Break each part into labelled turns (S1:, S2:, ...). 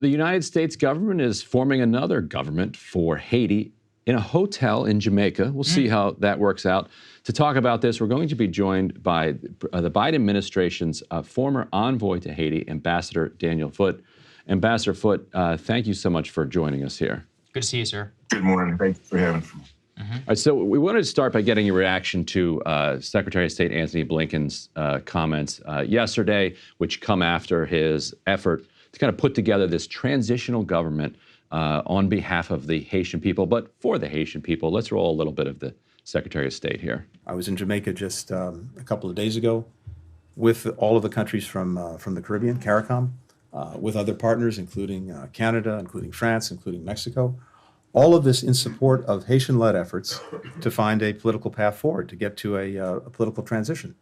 S1: The United States government is forming another government for Haiti in a hotel in Jamaica. We'll see how that works out. To talk about this, we're going to be joined by the Biden administration's former envoy to Haiti, Ambassador Daniel Foote. Ambassador Foote, thank you so much for joining us here.
S2: Good to see you, sir.
S3: Good morning. Thank you for having me.
S1: All right, so we wanted to start by getting your reaction to Secretary of State Antony Blinken's comments yesterday, which come after his effort to kind of put together this transitional government on behalf of the Haitian people, but for the Haitian people. Let's roll a little bit of the Secretary of State here.
S4: I was in Jamaica just a couple of days ago with all of the countries from the Caribbean, CARICOM, with other partners, including Canada, including France, including Mexico. All of this in support of Haitian-led efforts to find a political path forward, to get to a political transition.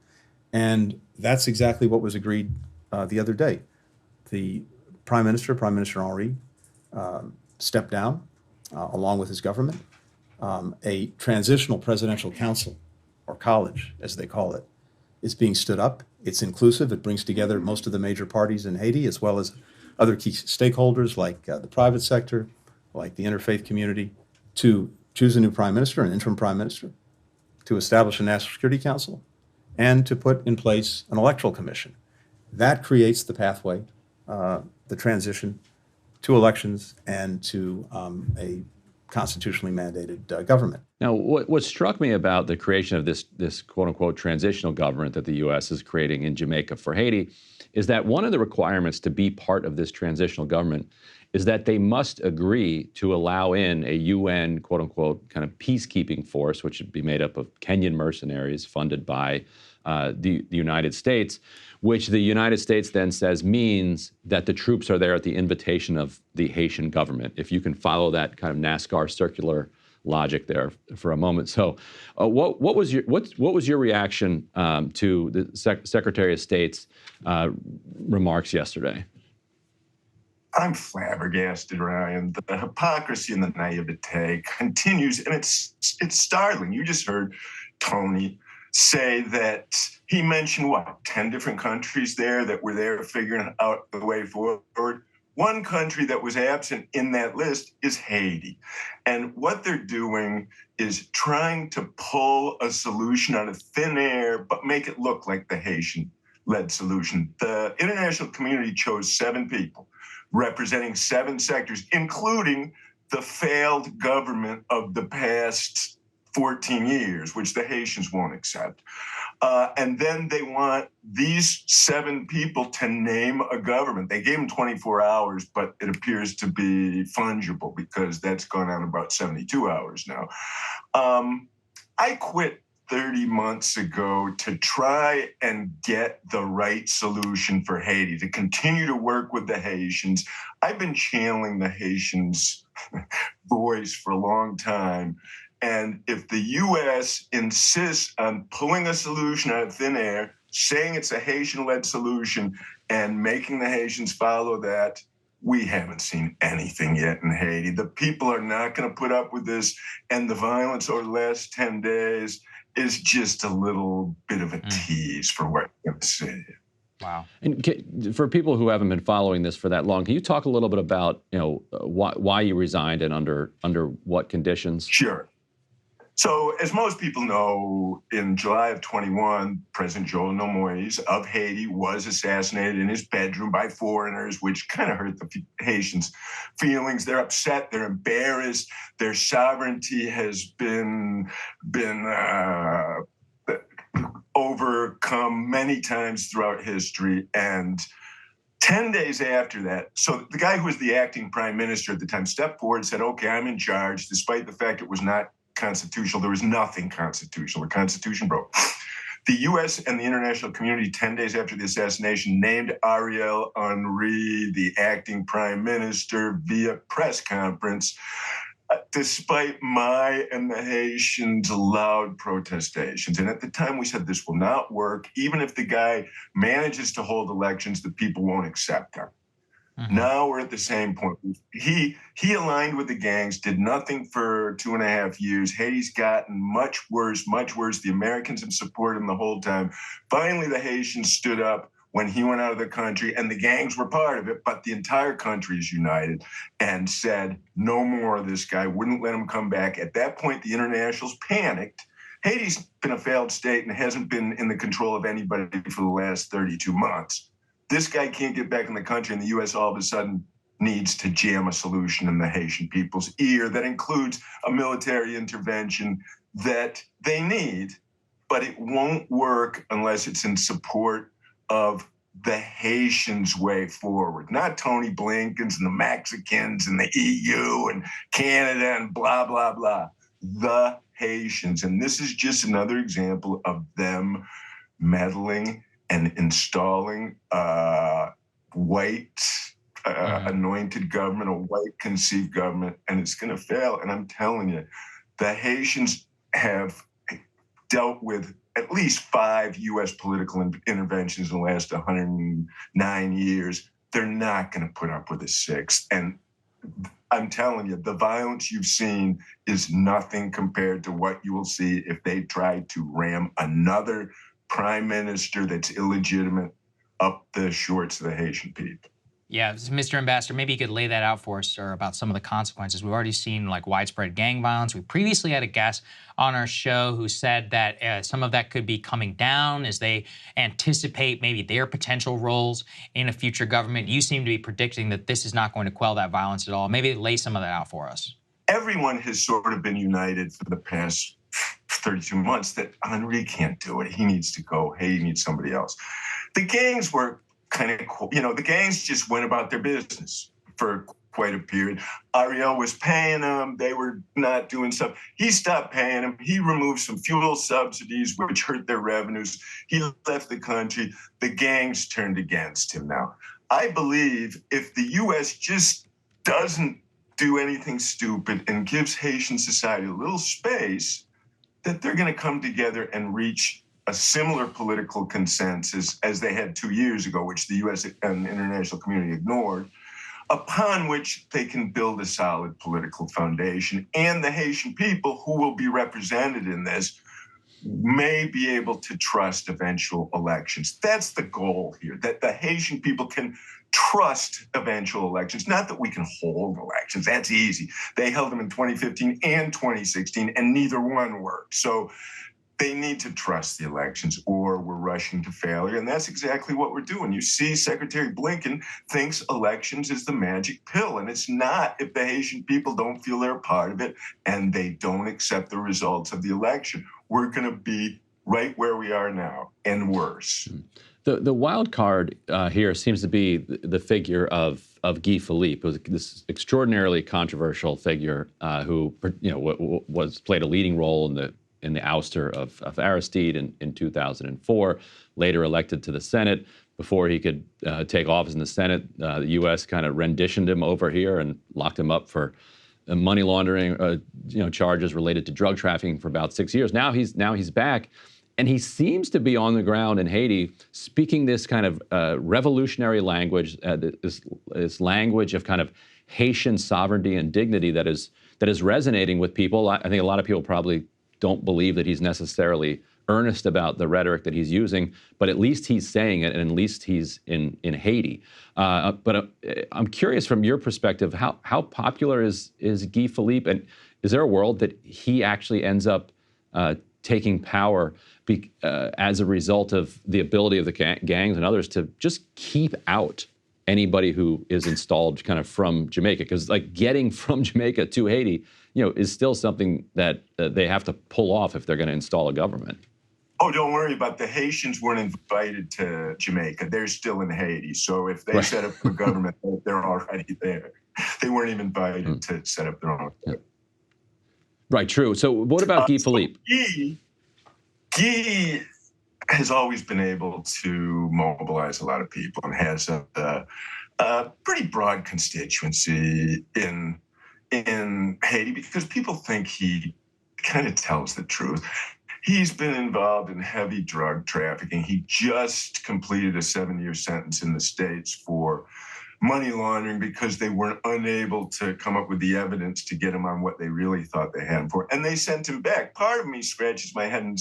S4: And that's exactly what was agreed the other day. The Prime Minister Henry, stepped down along with his government. A transitional presidential council, or college, as they call it, is being stood up. It's inclusive. It brings together most of the major parties in Haiti, as well as other key stakeholders like the private sector, like the interfaith community, to choose a new prime minister, an interim prime minister, to establish a National Security Council, and to put in place an electoral commission. That creates the pathway, the transition to elections and to a constitutionally mandated government.
S1: Now, what struck me about the creation of this quote-unquote transitional government that the U.S. is creating in Jamaica for Haiti is that one of the requirements to be part of this transitional government is that they must agree to allow in a UN quote-unquote kind of peacekeeping force, which would be made up of Kenyan mercenaries funded by the United States, which the United States then says means that the troops are there at the invitation of the Haitian government, if you can follow that kind of NASCAR circular logic there for a moment. So what was your reaction to the Secretary of State's remarks yesterday?
S3: I'm flabbergasted, Ryan. The hypocrisy and the naivete continues, and it's startling. You just heard Tony say that he mentioned, 10 different countries there that were there figuring out the way forward. One country that was absent in that list is Haiti. And what they're doing is trying to pull a solution out of thin air, but make it look like the Haitian-led solution. The international community chose 7 people representing 7 sectors, including the failed government of the past 14 years, which the Haitians won't accept. And then they want these 7 people to name a government. They gave them 24 hours, but it appears to be fungible because that's gone on about 72 hours now. I quit 30 months ago to try and get the right solution for Haiti, to continue to work with the Haitians. I've been channeling the Haitians' voice for a long time. And if the U.S. insists on pulling a solution out of thin air, saying it's a Haitian-led solution, and making the Haitians follow that, we haven't seen anything yet in Haiti. The people are not going to put up with this, and the violence over the last 10 days is just a little bit of a tease for what you're going to see.
S1: Wow. And for people who haven't been following this for that long, can you talk a little bit about why you resigned and under what conditions?
S3: Sure. So, as most people know, in July of 21, President Jovenel Moïse of Haiti was assassinated in his bedroom by foreigners, which kind of hurt the Haitians' feelings. They're upset, they're embarrassed, their sovereignty has been overcome many times throughout history. And 10 days after that, so the guy who was the acting prime minister at the time stepped forward and said, okay, I'm in charge, despite the fact it was not constitutional. There was nothing constitutional. The Constitution broke. The U.S. and the international community, 10 days after the assassination, named Ariel Henry the acting prime minister via press conference, despite my and the Haitians' loud protestations. And at the time, we said this will not work. Even if the guy manages to hold elections, the people won't accept him. Now we're at the same point. He aligned with the gangs, did nothing for 2.5 years. Haiti's gotten much worse, much worse. The Americans have supported him the whole time. Finally, the Haitians stood up when he went out of the country, and the gangs were part of it, but the entire country is united and said, no more of this guy, wouldn't let him come back. At that point, the internationals panicked. Haiti's been a failed state and hasn't been in the control of anybody for the last 32 months. This guy can't get back in the country, and the U.S. all of a sudden needs to jam a solution in the Haitian people's ear that includes a military intervention that they need, but it won't work unless it's in support of the Haitians' way forward, not Tony Blinken's and the Mexicans and the EU and Canada and blah, blah, blah. The Haitians. And this is just another example of them meddling and installing white anointed government, a white conceived government, and it's going to fail. And I'm telling you, the Haitians have dealt with at least 5 U.S. political interventions in the last 109 years. They're not going to put up with a 6th. And I'm telling you, the violence you've seen is nothing compared to what you will see if they try to ram another prime minister that's illegitimate up the shorts of the Haitian people.
S2: Yeah, Mr. Ambassador, maybe you could lay that out for us, sir, about some of the consequences. We've already seen like widespread gang violence. We previously had a guest on our show who said that some of that could be coming down as they anticipate maybe their potential roles in a future government. You seem to be predicting that this is not going to quell that violence at all. Maybe lay some of that out for us.
S3: Everyone has sort of been united for the past 32 months that Henri can't do it. He needs to go. Hey, he needs somebody else. The gangs were kind of cool. You know, the gangs just went about their business for quite a period. Ariel was paying them. They were not doing stuff. He stopped paying them. He removed some fuel subsidies, which hurt their revenues. He left the country. The gangs turned against him now. I believe if the U.S. just doesn't do anything stupid and gives Haitian society a little space, that they're going to come together and reach a similar political consensus as they had 2 years ago, which the U.S. and the international community ignored, upon which they can build a solid political foundation. And the Haitian people who will be represented in this may be able to trust eventual elections. That's the goal here, that the Haitian people can trust eventual elections. Not that we can hold elections. That's easy. They held them in 2015 and 2016, and neither one worked. So they need to trust the elections or we're rushing to failure. And that's exactly what we're doing. You see, Secretary Blinken thinks elections is the magic pill. And it's not if the Haitian people don't feel they're a part of it and they don't accept the results of the election. We're going to be right where we are now and worse.
S1: The wild card here seems to be the figure of Guy Philippe, who was this extraordinarily controversial figure who, played a leading role in the ouster of Aristide in 2004, later elected to the Senate. Before he could take office in the Senate, the U.S. kind of renditioned him over here and locked him up for money laundering, charges related to drug trafficking for about 6 years. Now he's back, and he seems to be on the ground in Haiti, speaking this kind of revolutionary language, this language of kind of Haitian sovereignty and dignity that is resonating with people. I think a lot of people probably don't believe that he's necessarily earnest about the rhetoric that he's using, but at least he's saying it, and at least he's in Haiti. But I'm curious from your perspective, how popular is Guy Philippe, and is there a world that he actually ends up taking power as a result of the ability of the gangs and others to just keep out anybody who is installed kind of from Jamaica? Because like getting from Jamaica to Haiti, is still something that they have to pull off if they're going to install a government.
S3: Oh, don't worry about the Haitians weren't invited to Jamaica. They're still in Haiti. So if they set up a government, they're already there. They weren't even invited to set up their own.
S1: Yeah. Right, true. So what about Guy Philippe?
S3: Guy has always been able to mobilize a lot of people and has a pretty broad constituency in Haiti because people think he kind of tells the truth. He's been involved in heavy drug trafficking. He just completed a 7-year sentence in the States for money laundering because they weren't unable to come up with the evidence to get him on what they really thought they had him for. And they sent him back. Part of me scratches my head and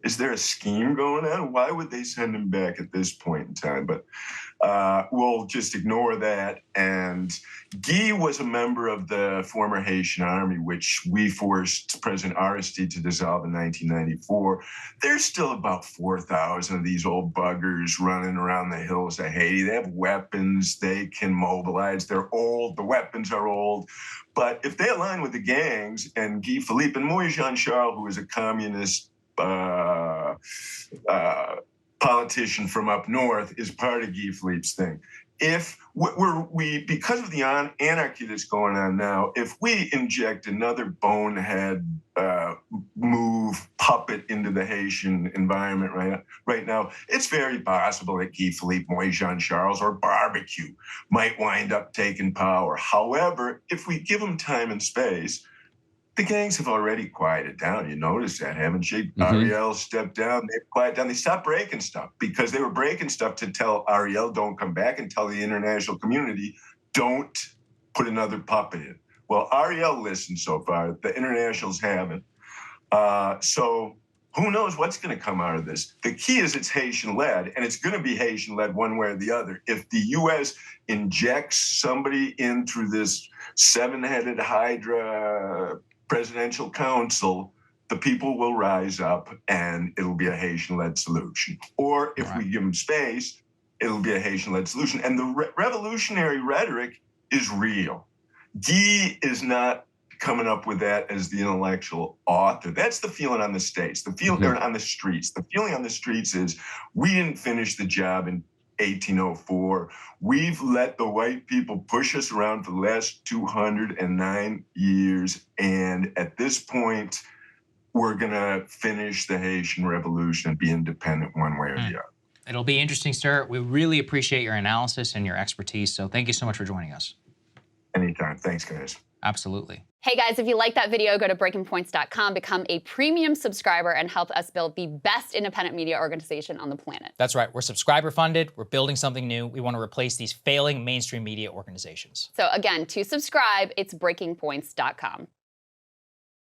S3: Is there a scheme going on? Why would they send him back at this point in time? But we'll just ignore that. And Guy was a member of the former Haitian army, which we forced President Aristide to dissolve in 1994. There's still about 4,000 of these old buggers running around the hills of Haiti. They have weapons. They can mobilize. They're old. The weapons are old. But if they align with the gangs, and Guy Philippe and Moise Jean-Charles, who is a communist politician from up north, is part of Guy Philippe's thing. If we because of the anarchy that's going on now, if we inject another bonehead puppet into the Haitian environment right now, it's very possible that Guy Philippe, Moise Jean-Charles, or Barbecue might wind up taking power. However, if we give them time and space, the gangs have already quieted down. You notice that, haven't you? Ariel stepped down. They've quieted down. They stopped breaking stuff because they were breaking stuff to tell Ariel, don't come back, and tell the international community, don't put another puppet in. Well, Ariel listened so far. The internationals haven't. So who knows what's going to come out of this? The key is it's Haitian-led, and it's going to be Haitian-led one way or the other. If the U.S. injects somebody in through this seven-headed Hydra presidential council, the people will rise up and it'll be a Haitian-led solution. Or if we give them space, it'll be a Haitian-led solution. And the revolutionary rhetoric is real. Guy is not coming up with that as the intellectual author. That's the feeling on the states, the feeling on the streets. The feeling on the streets is we didn't finish the job in 1804. We've let the white people push us around for the last 209 years. And at this point, we're going to finish the Haitian Revolution and be independent one way or the other.
S2: It'll be interesting, sir. We really appreciate your analysis and your expertise. So thank you so much for joining us.
S3: Anytime. Thanks, guys.
S2: Absolutely.
S5: Hey guys, if you like that video, go to breakingpoints.com, become a premium subscriber, and help us build the best independent media organization on the planet.
S2: That's right. We're subscriber funded. We're building something new. We want to replace these failing mainstream media organizations.
S5: So again, to subscribe, it's breakingpoints.com.